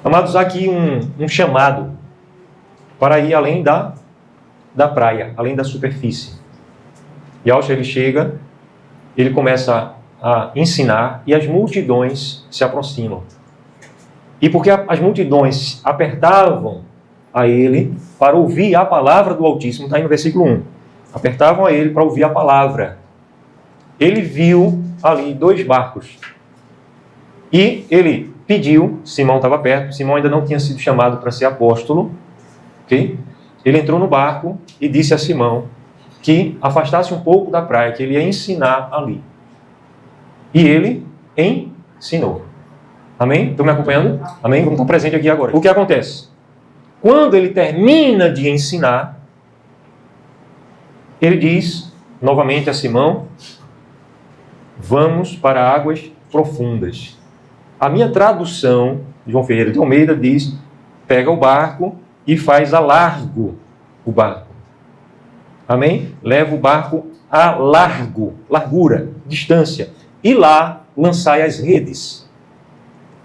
Amados, há aqui um chamado para ir além da praia, além da superfície. E ao ele chega, ele começa a ensinar e as multidões se aproximam. E porque as multidões apertavam a ele para ouvir a palavra do Altíssimo, está aí no versículo 1. Apertavam a ele para ouvir a palavra. Ele viu ali 2 barcos. E ele pediu, Simão estava perto, Simão ainda não tinha sido chamado para ser apóstolo, ok? Ele entrou no barco e disse a Simão que afastasse um pouco da praia, que ele ia ensinar ali. E ele ensinou. Amém? Estão me acompanhando? Amém? Vamos estar presente aqui agora. O que acontece? Quando ele termina de ensinar, ele diz novamente a Simão: vamos para águas profundas. A minha tradução, João Ferreira de Almeida, diz: pega o barco e faz a largo o barco. Amém? Leva o barco a largura, distância. E lá lançai as redes.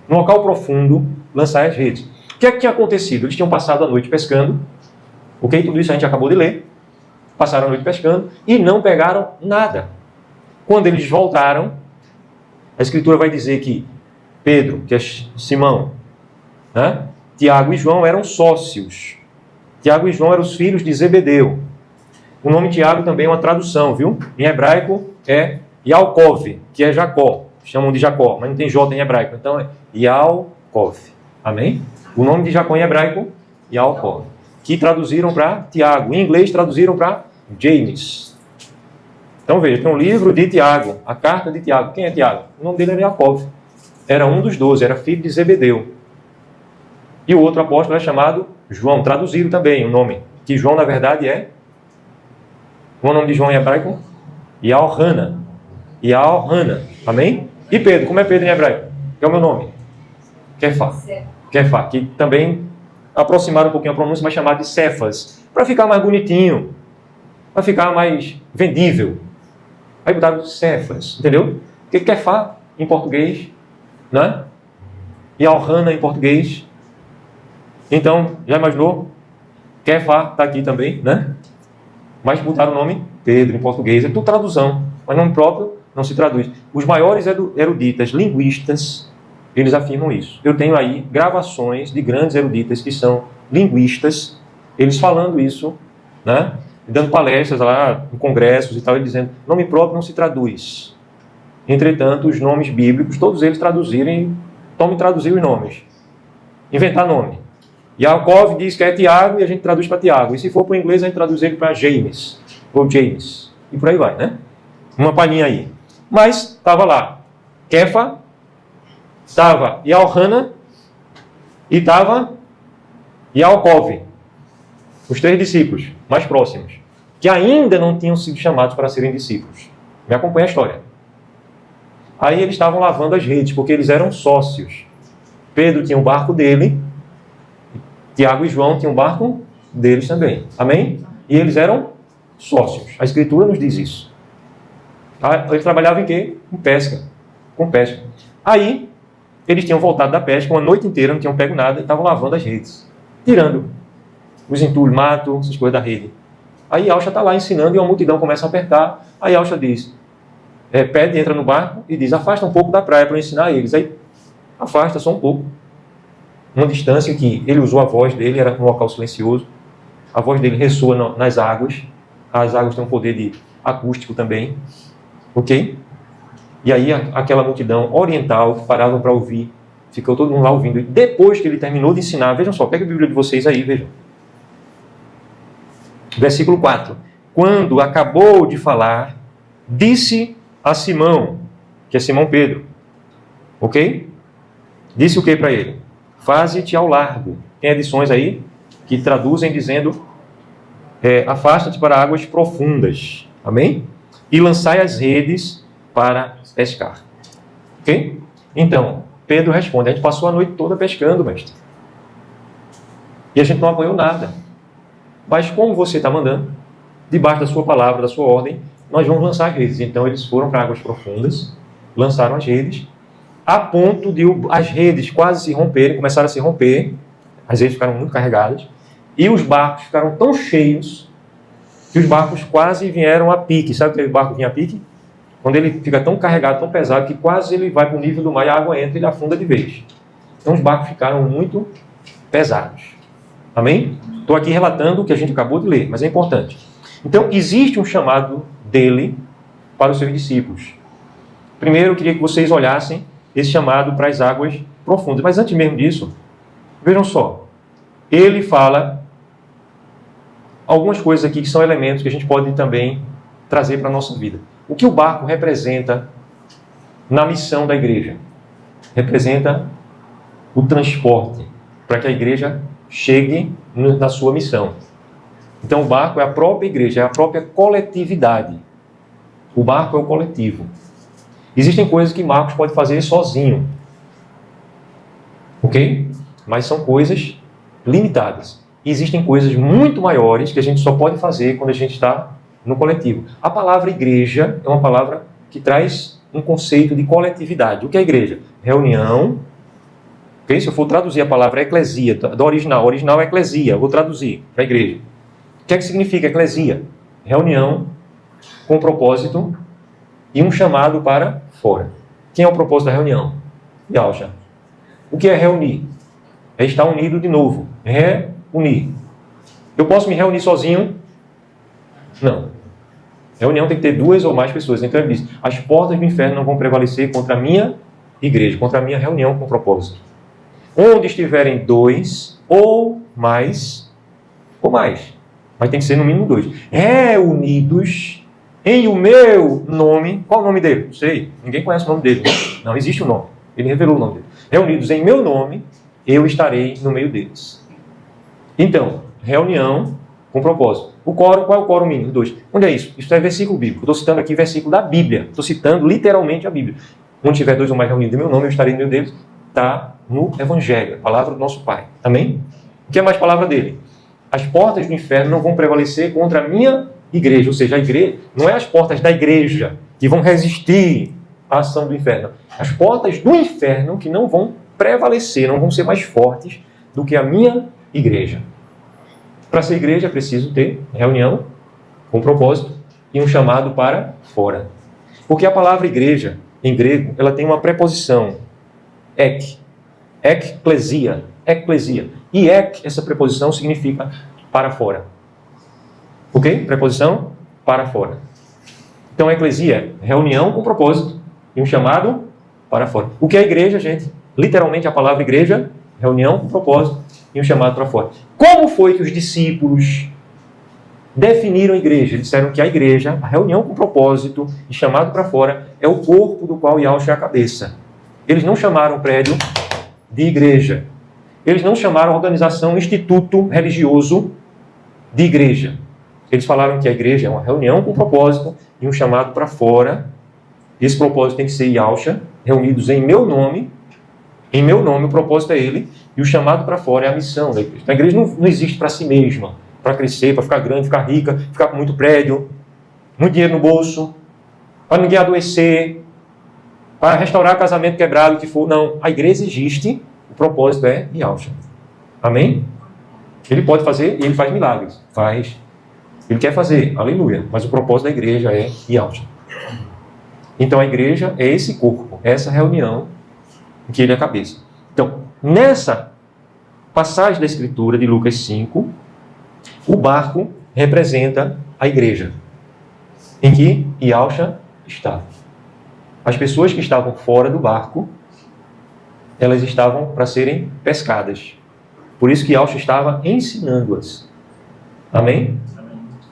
No local profundo, lançai as redes. O que é que tinha acontecido? Eles tinham passado a noite pescando. Ok? Tudo isso a gente acabou de ler. Passaram a noite pescando e não pegaram nada. Quando eles voltaram, a Escritura vai dizer que Pedro, que é Simão, né? Tiago e João eram sócios. Tiago e João eram os filhos de Zebedeu. O nome Tiago também é uma tradução, viu? Em hebraico é Yaakov, que é Jacó. Chamam de Jacó, mas não tem J em hebraico. Então é Yaakov. Amém? O nome de Jacó em hebraico, Yaakov. Que traduziram para Tiago. Em inglês traduziram para James. Então veja, tem um livro de Tiago, a carta de Tiago. Quem é Tiago? O nome dele era Yaakov. Era um dos 12, era filho de Zebedeu. E o outro apóstolo é chamado João. Traduziram também o nome. Que João, na verdade, é... Qual é o nome de João em hebraico? Yaohana. Yaohana. Amém? E Pedro, como é Pedro em hebraico? Que é o meu nome? Kefá. Kefá, que também aproximaram um pouquinho a pronúncia, mas chamado de Cefas. Para ficar mais bonitinho. Para ficar mais vendível. Aí botaram Cefas. Entendeu? Porque Kefá, em português, né? Yaohana em português. Então, já imaginou? Kefá está aqui também, né? Mas botaram o nome Pedro em português. É tudo tradução. Mas nome próprio não se traduz. Os maiores eruditas, linguistas, eles afirmam isso. Eu tenho aí gravações de grandes eruditas que são linguistas, eles falando isso, né? Dando palestras lá em congressos e tal, e dizendo, nome próprio não se traduz. Entretanto, os nomes bíblicos, todos eles traduzirem, tomem traduzir os nomes. Inventar nome. Yaakov diz que é Tiago e a gente traduz para Tiago. E se for para o inglês, a gente traduz ele para James. Ou James. E por aí vai, né? Uma palhinha aí. Mas estava lá Kefa, estava Yaohana e estava Yaakov. Os 3 discípulos mais próximos, que ainda não tinham sido chamados para serem discípulos. Me acompanha a história. Aí eles estavam lavando as redes, porque eles eram sócios. Pedro tinha um barco dele, Tiago e João tinham um barco deles também. Amém? E eles eram sócios. A Escritura nos diz isso. Eles trabalhavam em quê? Com pesca. Com pesca. Aí, eles tinham voltado da pesca uma noite inteira, não tinham pego nada, e estavam lavando as redes. Tirando os entulhos, mato, essas coisas da rede. Aí Alcha está lá ensinando e uma multidão começa a apertar. Aí Alcha diz, pede, entra no barco e diz, afasta um pouco da praia para eu ensinar eles. Aí, afasta só um pouco. Uma distância que ele usou a voz dele, era um local silencioso. A voz dele ressoa nas águas. As águas têm um poder de acústico também. Ok? E aí aquela multidão oriental que parava para ouvir, ficou todo mundo lá ouvindo. E depois que ele terminou de ensinar, vejam só, pega a Bíblia de vocês aí, vejam. Versículo 4. Quando acabou de falar, disse a Simão, que é Simão Pedro. Ok? Disse o que para ele? Faze-te ao largo. Tem edições aí que traduzem dizendo afasta-te para águas profundas. Amém? E lançai as redes para pescar. Ok? Então, Pedro responde, a gente passou a noite toda pescando, mestre. E a gente não apanhou nada. Mas como você está mandando, debaixo da sua palavra, da sua ordem, nós vamos lançar as redes. Então eles foram para águas profundas, lançaram as redes, a ponto de as redes quase se romperem, começaram a se romper, as redes ficaram muito carregadas, e os barcos ficaram tão cheios que os barcos quase vieram a pique. Sabe o que o barco vinha a pique? Quando ele fica tão carregado, tão pesado, que quase ele vai para o nível do mar e a água entra e ele afunda de vez. Então os barcos ficaram muito pesados. Amém? Estou aqui relatando o que a gente acabou de ler, mas é importante. Então, existe um chamado dele para os seus discípulos. Primeiro, eu queria que vocês olhassem esse chamado para as águas profundas. Mas antes mesmo disso, vejam só. Ele fala algumas coisas aqui que são elementos que a gente pode também trazer para a nossa vida. O que o barco representa na missão da igreja? Representa o transporte para que a igreja chegue na sua missão. Então o barco é a própria igreja, é a própria coletividade. O barco é o coletivo. Existem coisas que Marcos pode fazer sozinho. Ok? Mas são coisas limitadas. E existem coisas muito maiores que a gente só pode fazer quando a gente está no coletivo. A palavra igreja é uma palavra que traz um conceito de coletividade. O que é igreja? Reunião. Okay? Se eu for traduzir a palavra eclesia, do original, o original é eclesia, eu vou traduzir para a igreja. O que é que significa eclesia? Reunião com propósito e um chamado para fora. Quem é o propósito da reunião? Yalcha. O que é reunir? É estar unido de novo. Reunir. Eu posso me reunir sozinho? Não. Reunião tem que ter 2 ou mais pessoas. Então ele diz, as portas do inferno não vão prevalecer contra a minha igreja, contra a minha reunião com propósito. Onde estiverem 2 ou mais, mas tem que ser no mínimo 2, reunidos em o meu nome. Qual o nome dele? Não sei. Ninguém conhece o nome dele. Não existe o nome. Ele revelou o nome dele. Reunidos em meu nome, eu estarei no meio deles. Então, reunião com propósito. O quórum, qual é o quórum mínimo? 2. Onde é isso? Isso é versículo bíblico. Estou citando aqui versículo da Bíblia. Estou citando literalmente a Bíblia. Onde tiver 2 ou mais reunidos em meu nome, eu estarei no meio deles. Está no Evangelho, a palavra do nosso Pai. Amém? O que é mais palavra dele? As portas do inferno não vão prevalecer contra a minha igreja. Ou seja, a igreja não é as portas da igreja que vão resistir à ação do inferno. As portas do inferno que não vão prevalecer, não vão ser mais fortes do que a minha igreja. Para ser igreja é preciso ter reunião com propósito e um chamado para fora. Porque a palavra igreja, em grego, ela tem uma preposição, ek, eklesia. E ek, essa preposição significa para fora. Ok? Preposição para fora. Então, eclesia é reunião com propósito e um chamado para fora. O que é igreja, gente? Literalmente a palavra igreja, reunião com propósito e um chamado para fora. Como foi que os discípulos definiram a igreja? Eles disseram que a igreja, a reunião com propósito e chamado para fora, é o corpo do qual Yahshua é a cabeça. Eles não chamaram o prédio de igreja. Eles não chamaram a organização, instituto religioso de igreja. Eles falaram que a igreja é uma reunião com propósito e um chamado para fora. Esse propósito tem que ser Yahshua, reunidos em meu nome. Em meu nome, o propósito é ele. E o chamado para fora é a missão da igreja. A igreja não existe para si mesma, para crescer, para ficar grande, ficar rica, ficar com muito prédio, muito dinheiro no bolso, para ninguém adoecer, para restaurar casamento quebrado, o que for. Não, a igreja existe, o propósito é Yahshua. Amém? Ele pode fazer e ele faz milagres. Faz. Ele quer fazer, aleluia. Mas o propósito da igreja é Yahshua. Então a igreja é esse corpo, essa reunião em que ele é a cabeça. Então, nessa passagem da Escritura de Lucas 5, o barco representa a igreja, em que Yahshua estava. As pessoas que estavam fora do barco, elas estavam para serem pescadas. Por isso que Yahshua estava ensinando-as. Amém?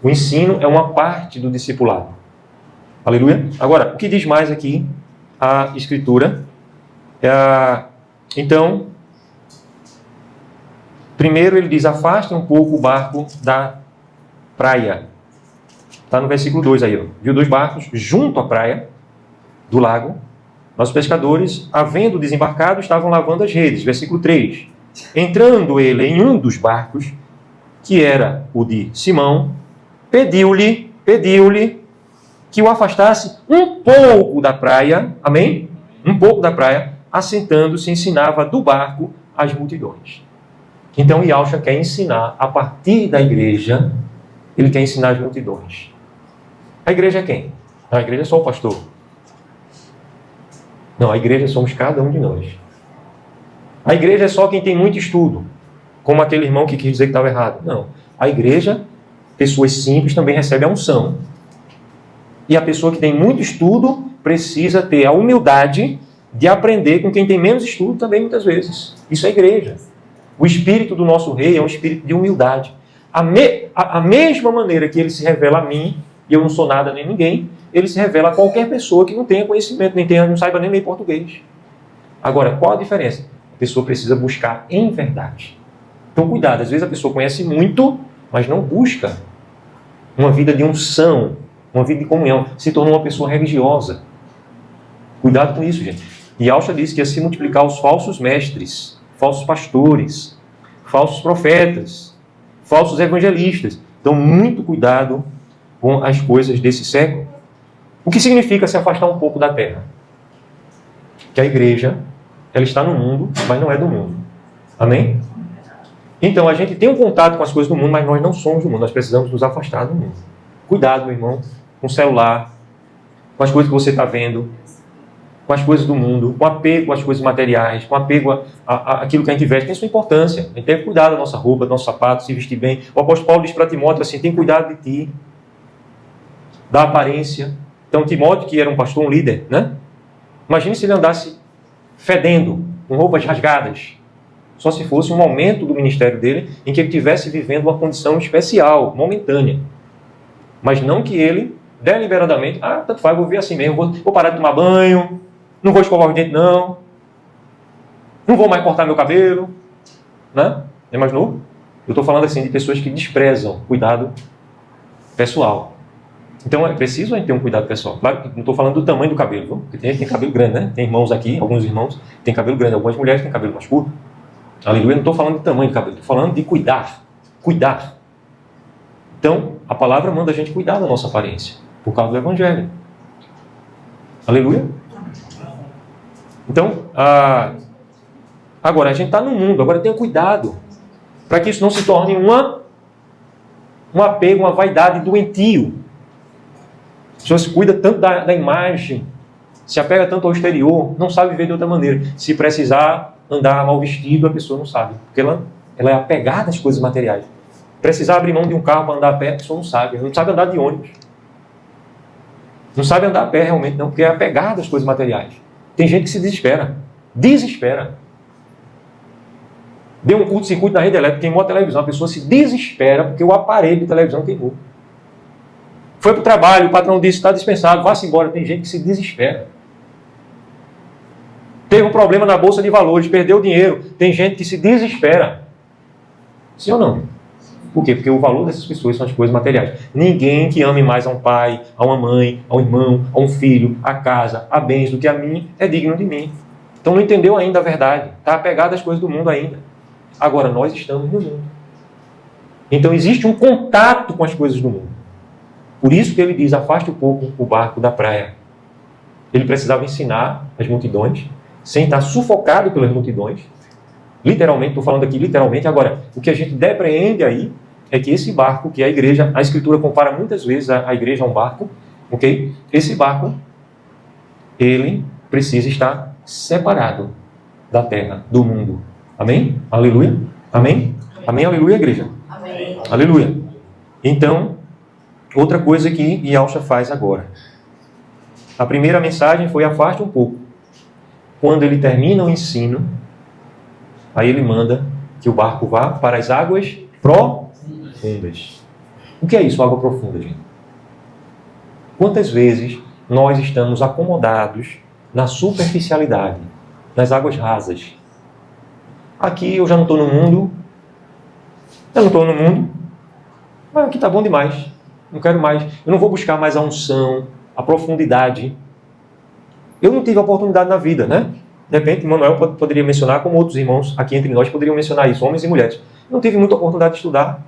O ensino é uma parte do discipulado. Aleluia? Agora, o que diz mais aqui a Escritura? Então, primeiro ele diz, afaste um pouco o barco da praia. Está no versículo 2 aí. Ó. Viu 2 barcos junto à praia do lago. Mas os pescadores, havendo desembarcado, estavam lavando as redes. Versículo 3. Entrando ele em um dos barcos, que era o de Simão, pediu-lhe que o afastasse um pouco da praia, amém? Um pouco da praia, assentando-se, ensinava do barco as multidões. Então, Yahshua quer ensinar, a partir da igreja, ele quer ensinar as multidões. A igreja é quem? A igreja é só o pastor. Não, a igreja somos cada um de nós. A igreja é só quem tem muito estudo, como aquele irmão que quis dizer que estava errado. Não. A igreja, pessoas simples também recebem a unção. E a pessoa que tem muito estudo precisa ter a humildade de aprender com quem tem menos estudo também, muitas vezes. Isso é igreja. O espírito do nosso rei é um espírito de humildade. A mesma maneira que ele se revela a mim, e eu não sou nada nem ninguém, ele se revela a qualquer pessoa que não tenha conhecimento, não saiba nem ler português. Agora, qual a diferença? A pessoa precisa buscar em verdade. Então, cuidado. Às vezes a pessoa conhece muito, mas não busca uma vida de unção, uma vida de comunhão. Se tornou uma pessoa religiosa. Cuidado com isso, gente. E Yahshua disse que ia se multiplicar os falsos mestres, falsos pastores, falsos profetas, falsos evangelistas. Então, muito cuidado com as coisas desse século. O que significa se afastar um pouco da terra? Que a igreja, ela está no mundo, mas não é do mundo. Amém? Então, a gente tem um contato com as coisas do mundo, mas nós não somos do mundo. Nós precisamos nos afastar do mundo. Cuidado, meu irmão, com o celular, com as coisas que você está vendo, com as coisas do mundo, com apego às coisas materiais, com apego àquilo que a gente veste. Tem sua importância. A gente tem que cuidar da nossa roupa, do nosso sapato, se vestir bem. O apóstolo Paulo diz para Timóteo assim, tem cuidado de ti, da aparência. Então, Timóteo, que era um pastor, um líder, né? Imagine se ele andasse fedendo, com roupas rasgadas. Só se fosse um momento do ministério dele em que ele estivesse vivendo uma condição especial, momentânea. Mas não que ele, deliberadamente, tanto faz, vou viver assim mesmo, vou parar de tomar banho, não vou escovar os dentes não vou mais cortar meu cabelo, né? Imaginou? Eu estou falando assim de pessoas que desprezam cuidado pessoal. Então é preciso a gente ter um cuidado pessoal. Claro, não estou falando do tamanho do cabelo, viu? Porque tem gente que tem cabelo grande, né? Tem irmãos aqui, alguns irmãos têm cabelo grande, algumas mulheres têm cabelo mais curto. Aleluia, não estou falando do tamanho do cabelo, estou falando de cuidar. Cuidar. Então, a palavra manda a gente cuidar da nossa aparência, por causa do Evangelho. Aleluia. Então, agora, a gente está no mundo, agora tenha cuidado, para que isso não se torne um apego, uma vaidade doentio. A pessoa se cuida tanto da imagem, se apega tanto ao exterior, não sabe viver de outra maneira. Se precisar andar mal vestido, a pessoa não sabe, porque ela é apegada às coisas materiais. Precisar abrir mão de um carro para andar a pé, a pessoa não sabe andar de ônibus. Não sabe andar a pé realmente, não, porque é apegada às coisas materiais. Tem gente que se desespera. Deu um curto-circuito na rede elétrica, queimou a televisão, a pessoa se desespera porque o aparelho de televisão queimou. Foi para o trabalho, o patrão disse, está dispensado, vá-se embora. Tem gente que se desespera. Teve um problema na bolsa de valores, perdeu dinheiro. Tem gente que se desespera. Sim ou não? Por quê? Porque o valor dessas pessoas são as coisas materiais. Ninguém que ame mais a um pai, a uma mãe, a um irmão, a um filho, a casa, a bens do que a mim, é digno de mim. Então não entendeu ainda a verdade. Está apegado às coisas do mundo ainda. Agora, nós estamos no mundo. Então existe um contato com as coisas do mundo. Por isso que ele diz, afaste um pouco o barco da praia. Ele precisava ensinar as multidões, sem estar sufocado pelas multidões. Literalmente, estou falando aqui literalmente. Agora, o que a gente depreende aí é que esse barco, que é a igreja, a Escritura compara muitas vezes a igreja a um barco, ok? Esse barco, ele precisa estar separado da terra, do mundo. Amém? Aleluia? Amém? Amém? Aleluia, igreja? Amém. Aleluia. Então, outra coisa que Yahshua faz agora. A primeira mensagem foi afaste um pouco. Quando ele termina o ensino, aí ele manda que o barco vá para as águas profundas. O que é isso, água profunda, gente? Quantas vezes nós estamos acomodados na superficialidade, nas águas rasas? Aqui eu já não estou no mundo, mas aqui está bom demais, não quero mais, eu não vou buscar mais a unção, a profundidade. Eu não tive a oportunidade na vida, né? De repente, Manuel poderia mencionar, como outros irmãos aqui entre nós poderiam mencionar isso, homens e mulheres. Eu não tive muita oportunidade de estudar.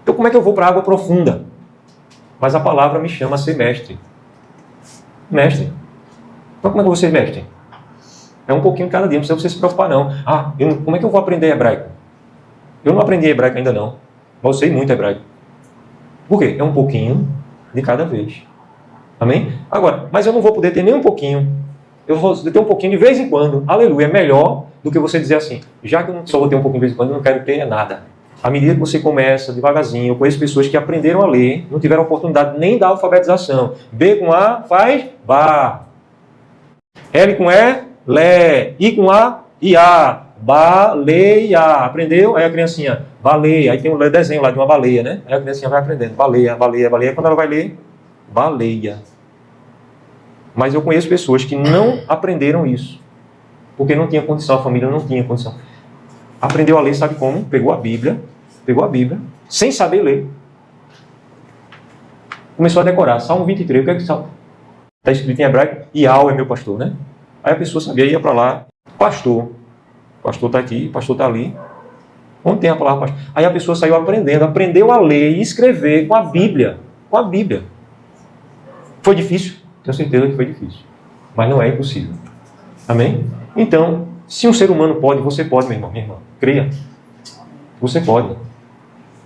Então, como é que eu vou para a água profunda? Mas a palavra me chama a ser mestre. Mestre. Então, como é que eu vou ser mestre? É um pouquinho cada dia, não precisa você se preocupar não. Como é que eu vou aprender hebraico? Eu não aprendi hebraico ainda não, mas eu sei muito hebraico. Por quê? É um pouquinho de cada vez. Amém? Agora, mas eu não vou poder ter nem um pouquinho. Eu vou ter um pouquinho de vez em quando. Aleluia, é melhor do que você dizer assim, já que eu só vou ter um pouquinho de vez em quando, eu não quero ter nada. À medida que você começa devagarzinho, eu conheço pessoas que aprenderam a ler, não tiveram oportunidade nem da alfabetização. B com A faz Bá. L com E, Lé. I com A, Iá. Baleia. Aprendeu? Aí a criancinha, baleia. Aí tem um desenho lá de uma baleia, né? Aí a criancinha vai aprendendo. Baleia, baleia, baleia. Quando ela vai ler, baleia. Mas eu conheço pessoas que não aprenderam isso. Porque não tinha condição, a família não tinha condição. Aprendeu a ler, sabe como? Pegou a Bíblia, sem saber ler. Começou a decorar. Salmo 23, o que é que Salmo? Está escrito em hebraico, Iau é meu pastor, né? Aí a pessoa sabia, ia para lá, pastor está aqui, pastor está ali. Onde tem a palavra pastor? Aí a pessoa saiu aprendeu a ler e escrever com a Bíblia. Com a Bíblia. Foi difícil? Tenho certeza que foi difícil. Mas não é impossível. Amém? Então, se um ser humano pode, você pode, meu irmão, minha irmã. Creia. Você pode.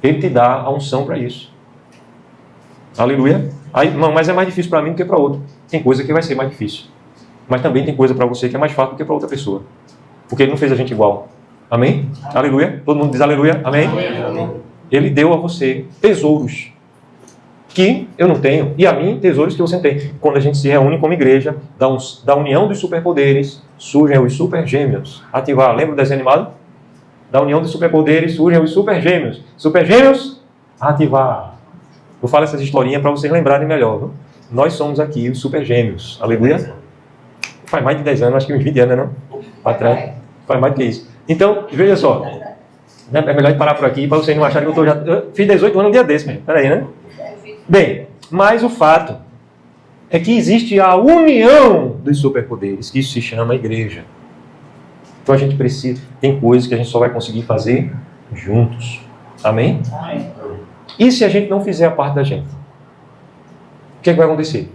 Ele te dá a unção para isso. Aleluia. Aí, não, mas é mais difícil para mim do que para outro. Tem coisa que vai ser mais difícil. Mas também tem coisa para você que é mais fácil do que para outra pessoa. Porque ele não fez a gente igual. Amém? Aleluia. Todo mundo diz aleluia. Amém? Amém. Ele deu a você tesouros que eu não tenho. E a mim, tesouros que você não tem. Quando a gente se reúne como igreja, da união dos superpoderes, surgem os supergêmeos. Ativar. Lembra do desenho animado? Da união dos superpoderes, surgem os supergêmeos. Supergêmeos, ativar. Eu falo essas historinhas para vocês lembrarem melhor. Viu? Nós somos aqui os supergêmeos. Aleluia. Faz mais de 10 anos, acho que uns 20 anos, né? Para trás. Faz mais do que isso. Então, veja só. É melhor parar por aqui para vocês não acharem que eu fiz 18 anos um dia desse mesmo. Peraí, né? Bem, mas o fato é que existe a união dos superpoderes, que isso se chama igreja. Então a gente precisa, tem coisas que a gente só vai conseguir fazer juntos. Amém? E se a gente não fizer a parte da gente? O que é que vai acontecer?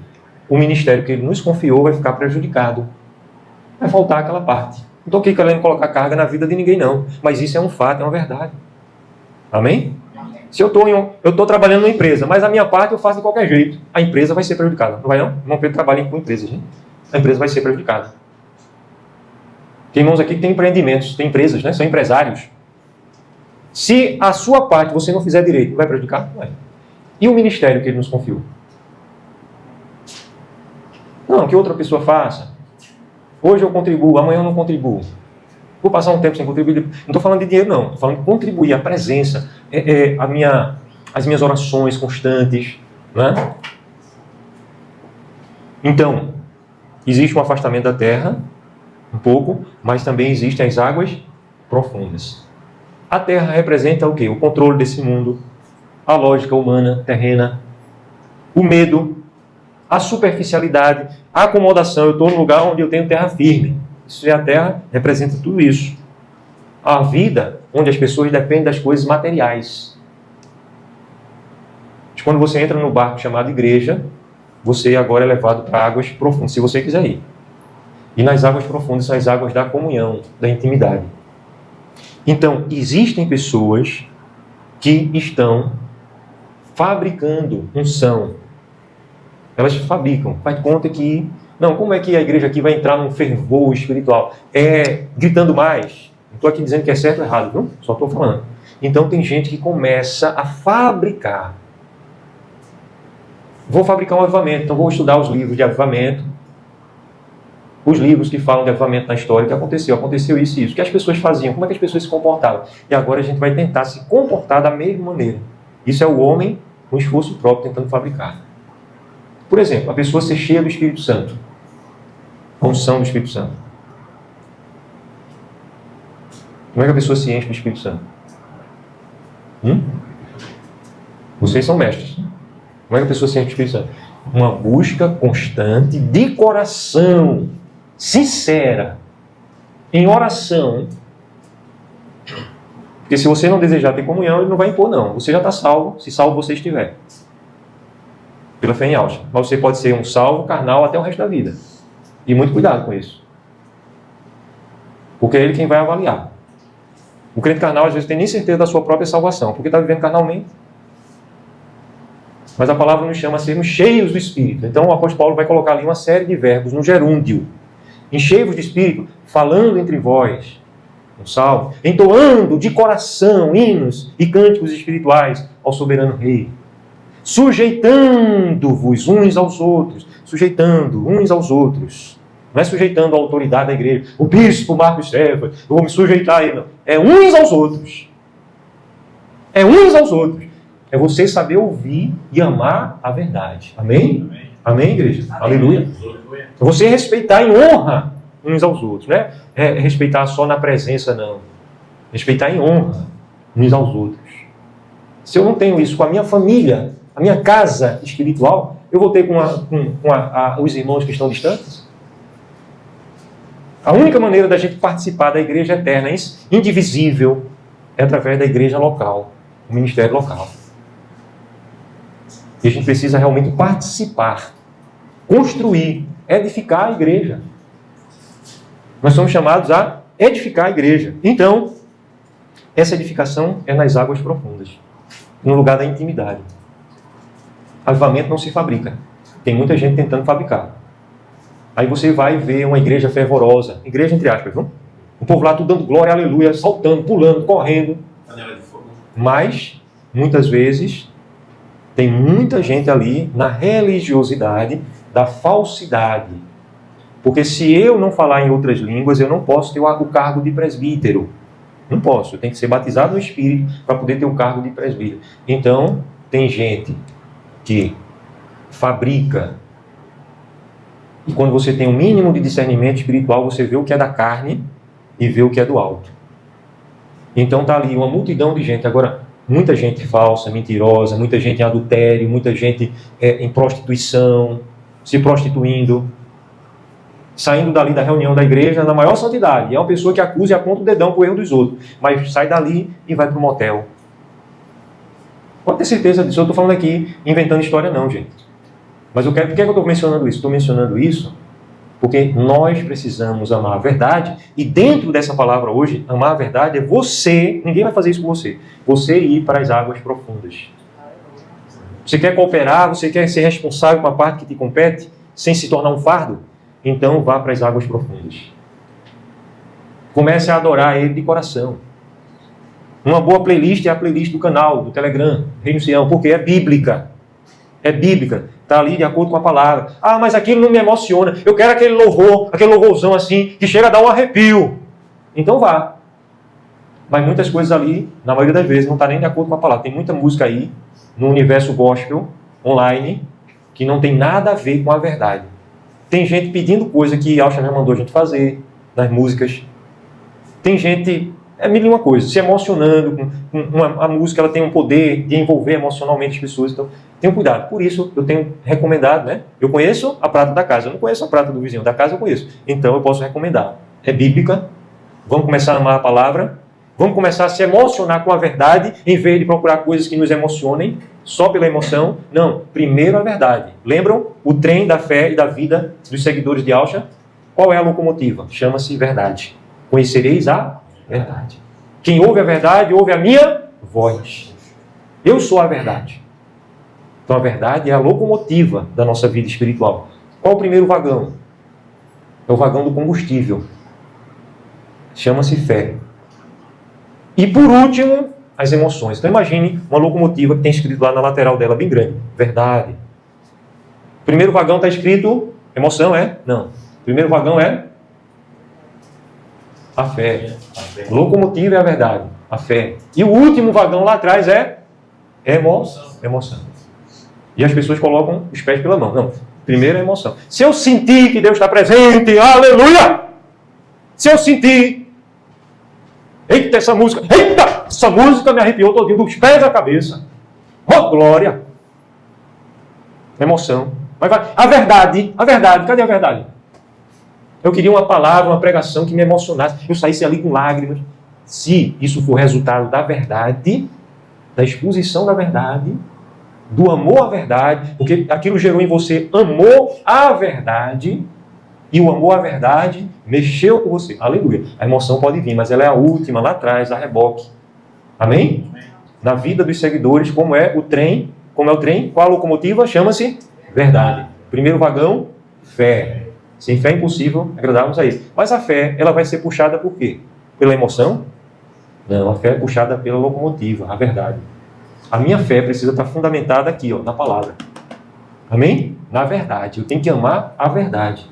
O ministério que ele nos confiou vai ficar prejudicado. Vai faltar aquela parte. Não estou aqui querendo colocar carga na vida de ninguém, não. Mas isso é um fato, é uma verdade. Amém? Se eu estou trabalhando numa empresa, mas a minha parte eu faço de qualquer jeito, a empresa vai ser prejudicada. Não vai não? Irmão Pedro trabalha com empresas, gente. A empresa vai ser prejudicada. Tem irmãos aqui que têm empreendimentos, tem empresas, né? São empresários. Se a sua parte você não fizer direito, vai prejudicar? Não vai. E o ministério que ele nos confiou? Não, que outra pessoa faça. Hoje eu contribuo, amanhã eu não contribuo. Vou passar um tempo sem contribuir. Não estou falando de dinheiro, não. Estou falando de contribuir, a presença, as minhas orações constantes. Né? Então, existe um afastamento da terra, um pouco, mas também existem as águas profundas. A terra representa o quê? O controle desse mundo, a lógica humana, terrena, o medo, a superficialidade, a acomodação. Eu estou num lugar onde eu tenho terra firme. Isso é a terra, representa tudo isso. A vida onde as pessoas dependem das coisas materiais. Quando você entra no barco chamado igreja, você agora é levado para águas profundas, se você quiser ir. E nas águas profundas são as águas da comunhão, da intimidade. Então, existem pessoas que estão fabricando unção. Elas fabricam. Faz conta que... Não, como é que a igreja aqui vai entrar num fervor espiritual? Gritando mais. Não estou aqui dizendo que é certo ou errado, viu? Só estou falando. Então tem gente que começa a fabricar. Vou fabricar um avivamento, então vou estudar os livros de avivamento. Os livros que falam de avivamento na história, o que aconteceu? Aconteceu isso e isso. O que as pessoas faziam? Como é que as pessoas se comportavam? E agora a gente vai tentar se comportar da mesma maneira. Isso é o homem com esforço próprio tentando fabricar. Por exemplo, a pessoa ser cheia do Espírito Santo. A unção do Espírito Santo. Como é que a pessoa se enche do Espírito Santo? Vocês são mestres. Como é que a pessoa se enche do Espírito Santo? Uma busca constante de coração, sincera, em oração. Porque se você não desejar ter comunhão, ele não vai impor, não. Você já está salvo, se salvo você estiver. Pela fé em alta. Mas você pode ser um salvo carnal até o resto da vida. E muito cuidado com isso. Porque é ele quem vai avaliar. O crente carnal, às vezes, tem nem certeza da sua própria salvação, porque está vivendo carnalmente. Mas a palavra nos chama a sermos cheios do Espírito. Então o apóstolo Paulo vai colocar ali uma série de verbos no gerúndio. Enchei-vos de Espírito, falando entre vós, um salmo, entoando de coração hinos e cânticos espirituais ao soberano Rei, sujeitando-vos uns aos outros, sujeitando uns aos outros. Não é sujeitando a autoridade da igreja, o bispo Marcos Serva, eu vou me sujeitar a ele, não. É uns aos outros. É uns aos outros. É você saber ouvir e amar a verdade. Amém? Amém, Amém igreja? Amém. Aleluia. É você respeitar em honra uns aos outros. Não é respeitar só na presença, não. Respeitar em honra uns aos outros. Se eu não tenho isso com a minha família, a minha casa espiritual, eu vou ter com os irmãos que estão distantes? A única maneira da gente participar da igreja eterna, indivisível, é através da igreja local, o ministério local. E a gente precisa realmente participar, construir, edificar a igreja. Nós somos chamados a edificar a igreja. Então, essa edificação é nas águas profundas, no lugar da intimidade. Avivamento não se fabrica. Tem muita gente tentando fabricar. Aí você vai ver uma igreja fervorosa, igreja entre aspas, não? O povo lá tudo dando glória, aleluia, saltando, pulando, correndo. Mas, muitas vezes, tem muita gente ali na religiosidade da falsidade. Porque se eu não falar em outras línguas, eu não posso ter o cargo de presbítero. Não posso, eu tenho que ser batizado no Espírito para poder ter o cargo de presbítero. Então, tem gente que fabrica. E quando você tem um mínimo de discernimento espiritual, você vê o que é da carne e vê o que é do alto. Então está ali uma multidão de gente. Agora, muita gente falsa, mentirosa, muita gente em adultério, muita gente em prostituição, se prostituindo, saindo dali da reunião da igreja na maior santidade. É uma pessoa que acusa e aponta o dedão para o erro dos outros, mas sai dali e vai para o motel. Pode ter certeza disso. Eu estou falando aqui inventando história não, gente. Mas por que eu estou mencionando isso? Estou mencionando isso porque nós precisamos amar a verdade, e dentro dessa palavra hoje, amar a verdade é você, ninguém vai fazer isso por você, você ir para as águas profundas. Você quer cooperar, você quer ser responsável com a parte que te compete, sem se tornar um fardo? Então vá para as águas profundas. Comece a adorar Ele de coração. Uma boa playlist é a playlist do canal, do Telegram, Reino Sião, porque é bíblica. É bíblica. Está ali de acordo com a palavra. Ah, mas aquilo não me emociona. Eu quero aquele louvor, aquele louvorzão assim, que chega a dar um arrepio. Então vá. Mas muitas coisas ali, na maioria das vezes, não está nem de acordo com a palavra. Tem muita música aí, no universo gospel, online, que não tem nada a ver com a verdade. Tem gente pedindo coisa que Alcha já mandou a gente fazer, nas músicas. Tem gente, mil e uma coisa, se emocionando. A música ela tem um poder de envolver emocionalmente as pessoas. Então, tenham cuidado. Por isso, eu tenho recomendado, né? Eu conheço a prata da casa, eu não conheço a prata do vizinho. Da casa eu conheço. Então, eu posso recomendar. É bíblica. Vamos começar a amar a palavra. Vamos começar a se emocionar com a verdade, em vez de procurar coisas que nos emocionem, só pela emoção. Não, primeiro a verdade. Lembram o trem da fé e da vida dos seguidores de Alcha? Qual é a locomotiva? Chama-se verdade. Conhecereis a verdade. Quem ouve a verdade, ouve a minha voz. Eu sou a verdade. Então a verdade é a locomotiva da nossa vida espiritual. Qual o primeiro vagão? É o vagão do combustível. Chama-se fé. E por último, as emoções. Então imagine uma locomotiva que tem escrito lá na lateral dela, bem grande. Verdade. O primeiro vagão está escrito emoção, é? Não. O primeiro vagão é a fé. Locomotiva é a verdade, a fé. E o último vagão lá atrás é emoção. E as pessoas colocam os pés pela mão. Não, primeiro é emoção. Se eu sentir que Deus está presente, aleluia! Se eu sentir, eita, essa música me arrepiou todinho, dos pés à cabeça. Oh, glória! Emoção. Mas vai, a verdade, cadê a verdade? Eu queria uma palavra, uma pregação que me emocionasse. Eu saísse ali com lágrimas. Se isso for resultado da verdade, da exposição da verdade, do amor à verdade, porque aquilo gerou em você amor à verdade, E o amor à verdade mexeu com você. Aleluia. A emoção pode vir, mas ela é a última, lá atrás, a reboque. Amém? Na vida dos seguidores, como é o trem? Como é o trem? Qual a locomotiva? Chama-se verdade. Primeiro vagão, fé. Sem fé é impossível agradarmos a Ele. Mas a fé, ela vai ser puxada por quê? Pela emoção? Não, a fé é puxada pela locomotiva, a verdade. A minha fé precisa estar fundamentada aqui, ó, na palavra. Amém? Na verdade. Eu tenho que amar a verdade.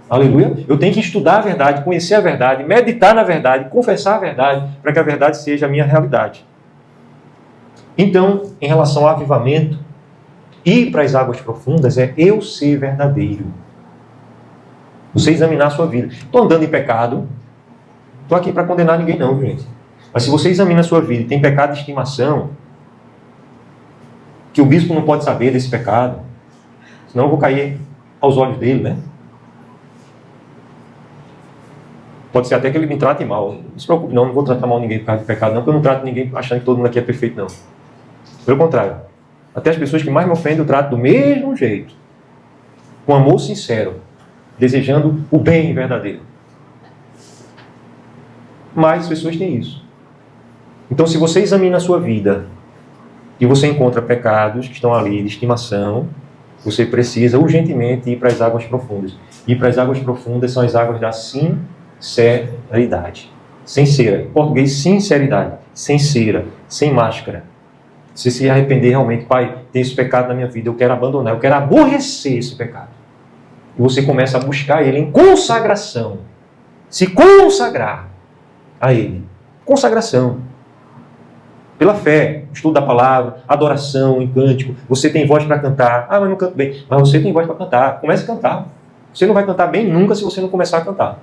Aleluia. Eu tenho que estudar a verdade, conhecer a verdade, meditar na verdade, confessar a verdade, para que a verdade seja a minha realidade. Então, em relação ao avivamento, ir para as águas profundas é eu ser verdadeiro. Você examinar a sua vida. Estou andando em pecado. Estou aqui para condenar ninguém não, gente. Mas se você examina a sua vida e tem pecado de estimação, que o bispo não pode saber desse pecado, senão eu vou cair aos olhos dele, né? Pode ser até que ele me trate mal. Não se preocupe não vou tratar mal ninguém por causa de pecado não, porque eu não trato ninguém achando que todo mundo aqui é perfeito não. Pelo contrário. Até as pessoas que mais me ofendem eu trato do mesmo jeito. Com amor sincero. Desejando o bem verdadeiro. Mas as pessoas têm isso. Então se você examina a sua vida e você encontra pecados que estão ali de estimação, você precisa urgentemente ir para as águas profundas. Ir para as águas profundas são as águas da sinceridade. Sincera. Em português, sinceridade. Sincera. Sem máscara. Você se arrepender realmente, pai, tem esse pecado na minha vida, eu quero abandonar, eu quero aborrecer esse pecado. E você começa a buscar ele em consagração. Se consagrar a ele. Consagração. Pela fé, estudo da palavra, adoração, em cântico. Você tem voz para cantar. Ah, mas não canto bem. Mas você tem voz para cantar. Comece a cantar. Você não vai cantar bem nunca se você não começar a cantar.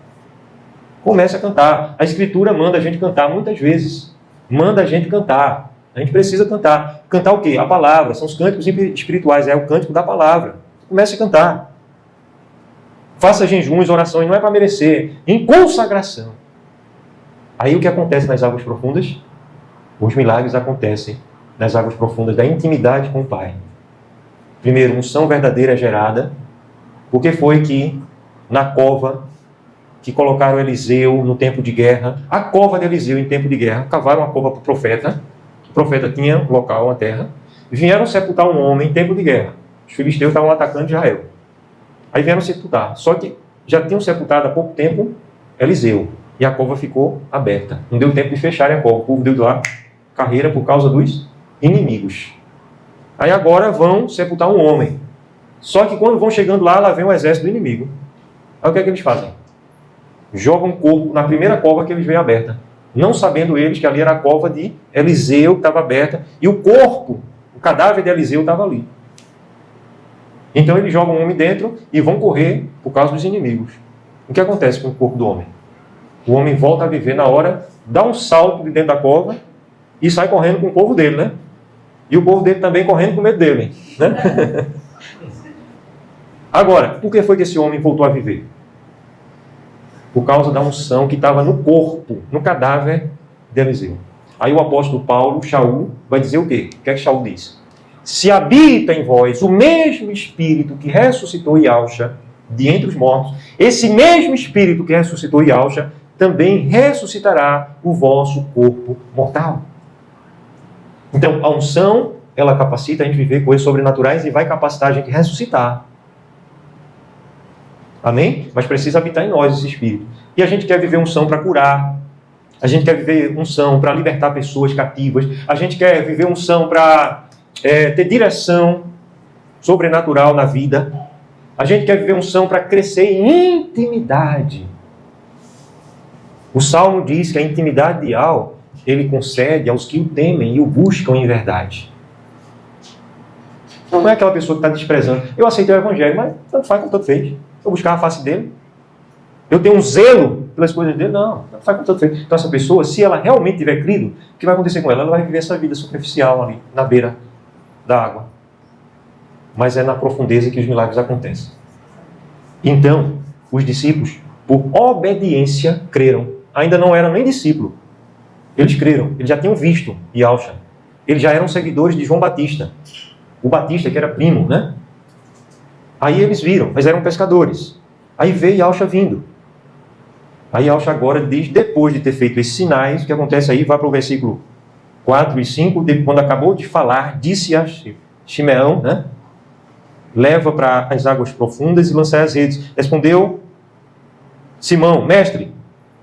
Comece a cantar. A Escritura manda a gente cantar muitas vezes. Manda a gente cantar. A gente precisa cantar. Cantar o quê? A palavra. São os cânticos espirituais. É o cântico da palavra. Comece a cantar. Faça jejuns, orações. Não é para merecer. Em consagração. Aí o que acontece nas águas profundas? Os milagres acontecem nas águas profundas da intimidade com o Pai. Primeiro, unção verdadeira é gerada. Porque foi que na cova que colocaram Eliseu no tempo de guerra, a cova de Eliseu em tempo de guerra, cavaram a cova para o profeta. O profeta tinha um local, uma terra. Vieram sepultar um homem em tempo de guerra. Os filisteus estavam atacando Israel. Aí vieram sepultar. Só que já tinham sepultado há pouco tempo Eliseu. E a cova ficou aberta. Não deu tempo de fecharem a cova. O povo deu de lá carreira por causa dos inimigos. Aí agora vão sepultar um homem. Só que quando vão chegando lá vem o exército do inimigo. Aí o que é que eles fazem? Jogam o corpo na primeira cova que eles veem aberta. Não sabendo eles que ali era a cova de Eliseu que estava aberta. E o corpo, o cadáver de Eliseu estava ali. Então eles jogam o homem dentro e vão correr por causa dos inimigos. O que acontece com o corpo do homem? O homem volta a viver na hora, dá um salto de dentro da cova e sai correndo com o povo dele, né? E o povo dele também correndo com medo dele, né? Agora, por que foi que esse homem voltou a viver? Por causa da unção que estava no corpo, no cadáver de Eliseu. Aí o apóstolo Paulo, Shaul, vai dizer o quê? O que é que Shaul diz? Se habita em vós o mesmo Espírito que ressuscitou Yahshua de entre os mortos, esse mesmo Espírito que ressuscitou Yahshua também ressuscitará o vosso corpo mortal. Então, a unção, ela capacita a gente viver coisas sobrenaturais e vai capacitar a gente a ressuscitar. Amém? Mas precisa habitar em nós esse Espírito. E a gente quer viver unção para curar. A gente quer viver unção para libertar pessoas cativas. A gente quer viver unção para ter direção sobrenatural na vida. A gente quer viver unção para crescer em intimidade. O Salmo diz que a intimidade de Al, ele concede aos que o temem e o buscam em verdade. Não é aquela pessoa que está desprezando. Eu aceitei o Evangelho, mas tanto faz como tanto fez. Eu buscar a face dele. Eu tenho um zelo pelas coisas dele. Não, tanto faz como tanto fez. Então essa pessoa, se ela realmente tiver crido, o que vai acontecer com ela? Ela vai viver essa vida superficial ali, na beira da água. Mas é na profundeza que os milagres acontecem. Então, os discípulos, por obediência, creram. Ainda não eram nem discípulos. Eles creram. Eles já tinham visto Yahshua. Eles já eram seguidores de João Batista. O Batista, que era primo, né? Aí eles viram, mas eram pescadores. Aí veio Yahshua vindo. Aí Yahshua agora diz, depois de ter feito esses sinais, o que acontece aí, vai para o versículo 4 e 5, quando acabou de falar, disse a Simeão, né? Leva para as águas profundas e lançai as redes. Respondeu Simão, mestre,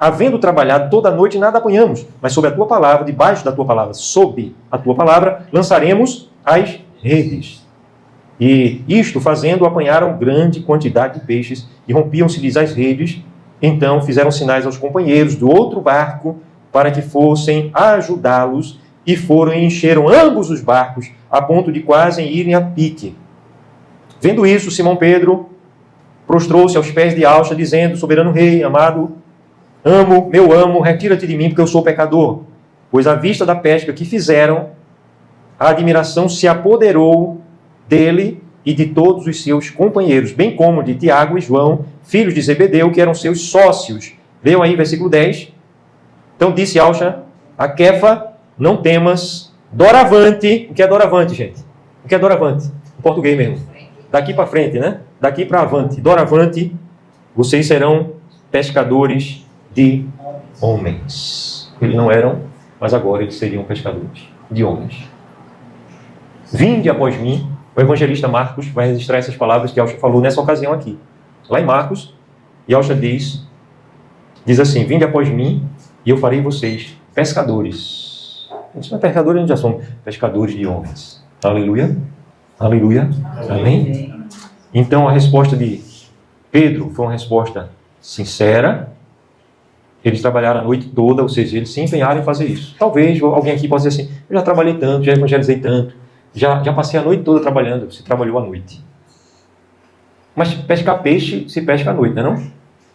havendo trabalhado toda a noite, nada apanhamos, mas sob a tua palavra, debaixo da tua palavra, sob a tua palavra, lançaremos as redes. E isto fazendo, apanharam grande quantidade de peixes e rompiam-se-lhes as redes. Então fizeram sinais aos companheiros do outro barco para que fossem ajudá-los e foram e encheram ambos os barcos a ponto de quase irem a pique. Vendo isso, Simão Pedro prostrou-se aos pés de Yahshua, dizendo, soberano rei, amado, meu amo, retira-te de mim, porque eu sou pecador. Pois à vista da pesca que fizeram, a admiração se apoderou dele e de todos os seus companheiros, bem como de Tiago e João, filhos de Zebedeu, que eram seus sócios. Leiam aí, versículo 10. Então disse Yahshua a Kefa, não temas, doravante. O que é doravante, gente? O que é doravante? Em português mesmo. Daqui para frente, né? Daqui para avante. Doravante, vocês serão pescadores de homens. Eles não eram, mas agora eles seriam pescadores de homens. Vinde após mim. O evangelista Marcos vai registrar essas palavras que Yahshua falou nessa ocasião aqui. Lá em Marcos, Yahshua diz assim, vinde após mim e eu farei vocês pescadores. A gente não é pescadores, a gente já somos pescadores de homens. Aleluia. Aleluia. Amém? Então a resposta de Pedro foi uma resposta sincera. Eles trabalharam a noite toda, ou seja, eles se empenharam em fazer isso. Talvez alguém aqui possa dizer assim, eu já trabalhei tanto, já evangelizei tanto, já passei a noite toda trabalhando. Você trabalhou à noite. Mas pescar peixe se pesca à noite, não é não?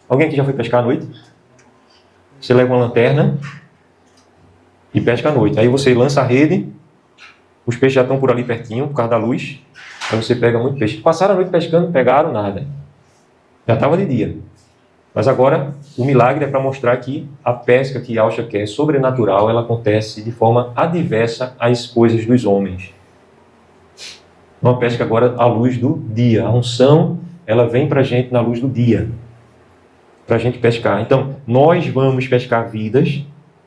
Alguém aqui já foi pescar à noite? Você leva uma lanterna e pesca à noite. Aí você lança a rede, os peixes já estão por ali pertinho, por causa da luz. Aí você pega muito peixe. Passaram a noite pescando, não pegaram nada. Já estava de dia. Mas agora, o milagre é para mostrar que a pesca que Yahshua quer, sobrenatural, ela acontece de forma adversa às coisas dos homens. Uma pesca agora à luz do dia. A unção, ela vem para a gente na luz do dia. Para a gente pescar. Então, nós vamos pescar vidas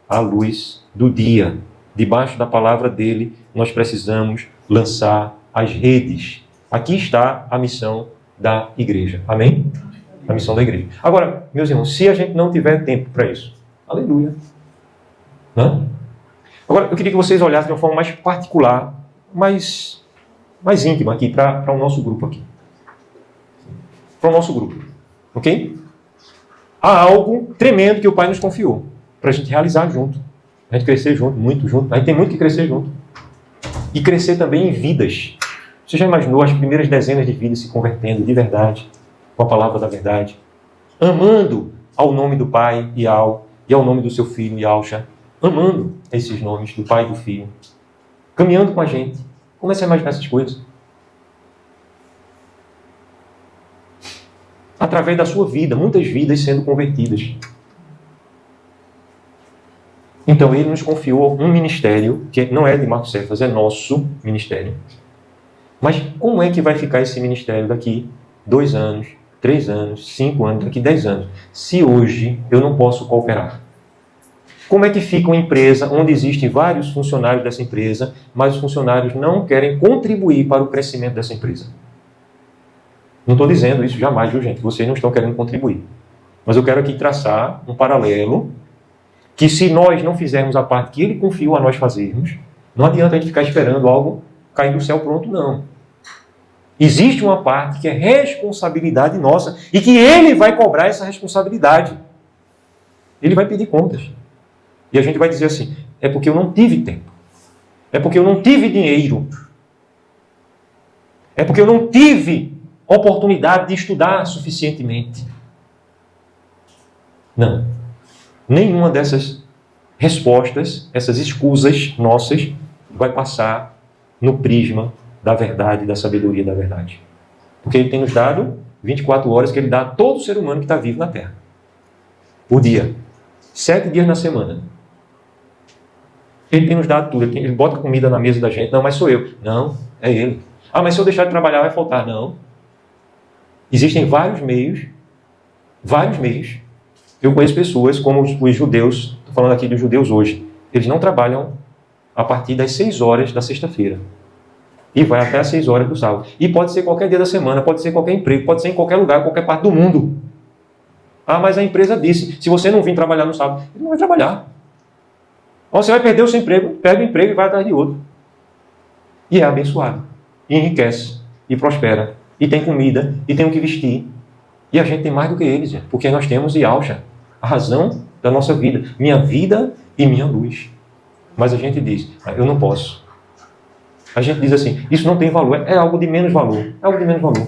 à luz do dia. Debaixo da palavra dele, nós precisamos lançar as redes. Aqui está a missão da igreja. Amém? A missão da igreja. Agora, meus irmãos, se a gente não tiver tempo para isso, aleluia. Não? Agora, eu queria que vocês olhassem de uma forma mais particular, mais íntima aqui, para o nosso grupo aqui. Para o nosso grupo. Ok? Há algo tremendo que o Pai nos confiou, para a gente realizar junto. A gente crescer junto, muito junto. A gente tem muito que crescer junto. E crescer também em vidas. Você já imaginou as primeiras dezenas de vidas se convertendo de verdade, com a palavra da verdade, amando ao nome do Pai e ao nome do seu Filho, Yahshua, amando esses nomes do Pai e do Filho, caminhando com a gente. Comece a imaginar essas coisas. Através da sua vida, muitas vidas sendo convertidas. Então, ele nos confiou um ministério, que não é de Marcos Cefas, é nosso ministério. Mas como é que vai ficar esse ministério daqui 2 anos, 3 anos, 5 anos, daqui 10 anos, se hoje eu não posso cooperar? Como é que fica uma empresa onde existem vários funcionários dessa empresa, mas os funcionários não querem contribuir para o crescimento dessa empresa? Não estou dizendo isso jamais, viu, gente? Vocês não estão querendo contribuir. Mas eu quero aqui traçar um paralelo que, se nós não fizermos a parte que ele confiou a nós fazermos, não adianta a gente ficar esperando algo cair do céu pronto, não. Existe uma parte que é responsabilidade nossa e que ele vai cobrar essa responsabilidade. Ele vai pedir contas. E a gente vai dizer assim, é porque eu não tive tempo. É porque eu não tive dinheiro. É porque eu não tive oportunidade de estudar suficientemente. Não. Nenhuma dessas respostas, essas escusas nossas, vai passar no prisma da verdade, da sabedoria da verdade. Porque ele tem nos dado 24 horas que ele dá a todo ser humano que está vivo na Terra. O dia. 7 dias na semana. Ele tem nos dado tudo. Ele bota comida na mesa da gente. Não, mas sou eu. Não, é ele. Ah, mas se eu deixar de trabalhar vai faltar. Não. Existem vários meios vários meios. Eu conheço pessoas como os judeus, estou falando aqui dos judeus hoje, eles não trabalham a partir das 6 horas da sexta-feira. E vai até as 6 horas do sábado. E pode ser qualquer dia da semana, pode ser qualquer emprego, pode ser em qualquer lugar, qualquer parte do mundo. Ah, mas a empresa disse, se você não vir trabalhar no sábado, ele não vai trabalhar. Ou você vai perder o seu emprego, perde o emprego e vai atrás de outro. E é abençoado. E enriquece. E prospera. E tem comida. E tem o que vestir. E a gente tem mais do que eles, gente, porque nós temos Yahshua, a razão da nossa vida. Minha vida e minha luz. Mas a gente diz, eu não posso. A gente diz assim, isso não tem valor. É algo de menos valor. É algo de menos valor.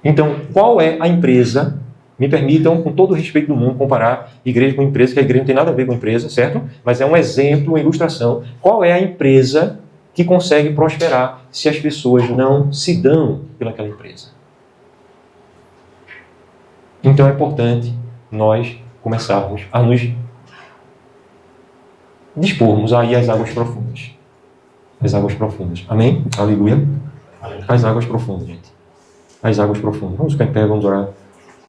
Então, qual é a empresa? Me permitam, com todo o respeito do mundo, comparar igreja com empresa, que a igreja não tem nada a ver com empresa, certo? Mas é um exemplo, uma ilustração. Qual é a empresa que consegue prosperar se as pessoas não se dão pelaquela empresa? Então é importante nós começarmos a nos dispormos a ir às águas profundas. As águas profundas. Amém? Aleluia. As águas profundas, gente. As águas profundas. Vamos ficar em pé, vamos orar.